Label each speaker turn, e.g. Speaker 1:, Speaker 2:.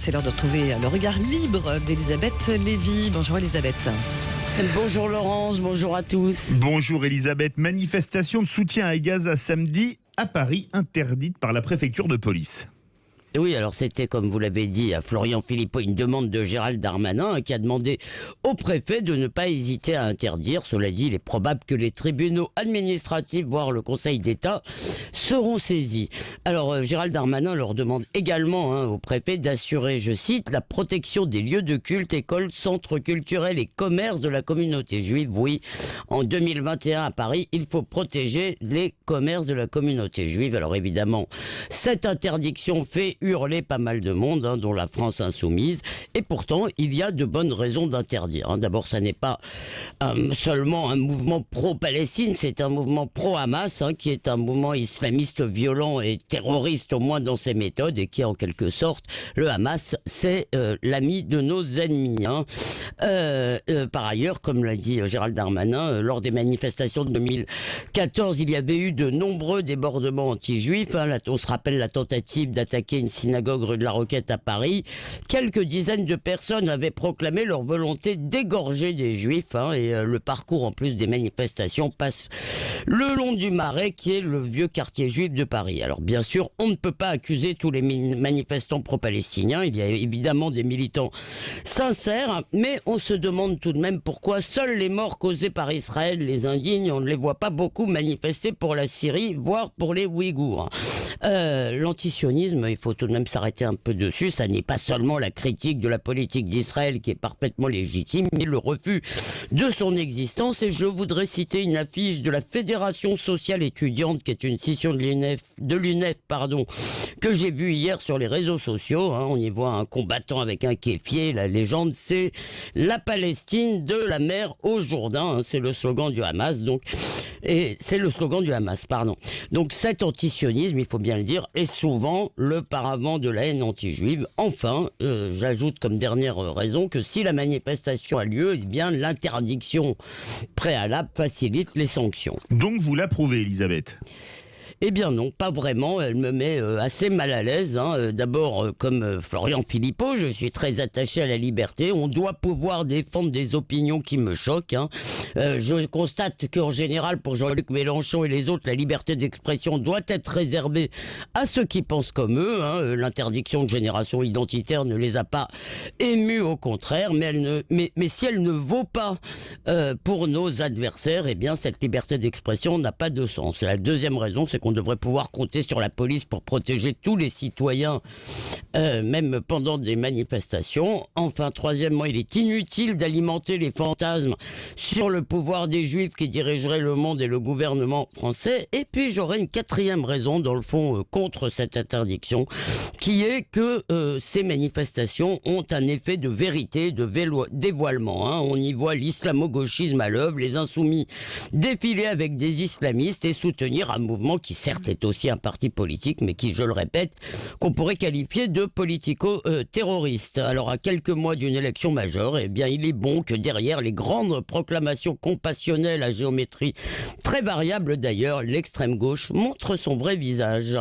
Speaker 1: C'est l'heure de retrouver le regard libre d'Elisabeth Lévy. Bonjour Elisabeth.
Speaker 2: Bonjour Laurence, bonjour à tous.
Speaker 3: Bonjour Elisabeth. Manifestation de soutien à Gaza samedi à Paris, interdite par la préfecture de police.
Speaker 2: Oui, alors c'était, comme vous l'avez dit à Florian Philippot, une demande de Gérald Darmanin qui a demandé au préfet de ne pas hésiter à interdire. Cela dit, il est probable que les tribunaux administratifs, voire le Conseil d'État, seront saisis. Alors Gérald Darmanin leur demande également au préfet d'assurer, je cite, la protection des lieux de culte, écoles, centres culturels et commerces de la communauté juive. Oui, en 2021 à Paris, il faut protéger les commerces de la communauté juive. Alors évidemment, cette interdiction fait hurler pas mal de monde, dont la France insoumise, et pourtant il y a de bonnes raisons d'interdire. D'abord, ça n'est pas seulement un mouvement pro-Palestine, c'est un mouvement pro-Hamas, qui est un mouvement islamiste violent et terroriste, au moins dans ses méthodes, et qui en quelque sorte, le Hamas, c'est l'ami de nos ennemis. Par ailleurs, comme l'a dit Gérald Darmanin, lors des manifestations de 2014, il y avait eu de nombreux débordements anti-juifs. On se rappelle la tentative d'attaquer une synagogue rue de la Roquette à Paris. Quelques dizaines de personnes avaient proclamé leur volonté d'égorger des juifs. Et le parcours en plus des manifestations passe le long du Marais, qui est le vieux quartier juif de Paris. Alors bien sûr, on ne peut pas accuser tous les manifestants pro-palestiniens. Il y a évidemment des militants sincères, mais on se demande tout de même pourquoi seuls les morts causés par Israël, les indignes, on ne les voit pas beaucoup manifester pour la Syrie, voire pour les Ouïghours. L'antisionisme, il faut tout de même s'arrêter un peu dessus, ça n'est pas seulement la critique de la politique d'Israël qui est parfaitement légitime, mais le refus de son existence. Et je voudrais citer une affiche de la Fédération sociale étudiante, qui est une scission de l'UNEF, que j'ai vue hier sur les réseaux sociaux. On y voit un combattant avec un kéfier. La légende, c'est la Palestine de la mer au Jourdain. C'est le slogan du Hamas. Donc cet antisionisme, il faut bien le dire, est souvent le paravent de la haine anti-juive. Enfin, j'ajoute comme dernière raison que si la manifestation a lieu, eh bien l'interdiction préalable facilite les sanctions.
Speaker 3: Donc vous l'approuvez, Elisabeth ?
Speaker 2: Eh bien non, pas vraiment, elle me met assez mal à l'aise. D'abord, comme Florian Philippot, je suis très attaché à la liberté. On doit pouvoir défendre des opinions qui me choquent. Je constate qu'en général, pour Jean-Luc Mélenchon et les autres, la liberté d'expression doit être réservée à ceux qui pensent comme eux. L'interdiction de génération identitaire ne les a pas émus, au contraire. Mais si elle ne vaut pas pour nos adversaires, eh bien cette liberté d'expression n'a pas de sens. La deuxième raison, c'est qu'on devrait pouvoir compter sur la police pour protéger tous les citoyens, même pendant des manifestations. Enfin, troisièmement, il est inutile d'alimenter les fantasmes sur le pouvoir des Juifs qui dirigeraient le monde et le gouvernement français. Et puis, j'aurais une quatrième raison, dans le fond, contre cette interdiction, qui est que ces manifestations ont un effet de vérité, de dévoilement. On y voit l'islamo-gauchisme à l'œuvre, les insoumis défiler avec des islamistes et soutenir un mouvement qui certes est aussi un parti politique, mais qui, je le répète, qu'on pourrait qualifier de politico-terroriste. Alors, à quelques mois d'une élection majeure, eh bien, il est bon que derrière les grandes proclamations compassionnelles à géométrie très variable d'ailleurs, l'extrême gauche montre son vrai visage.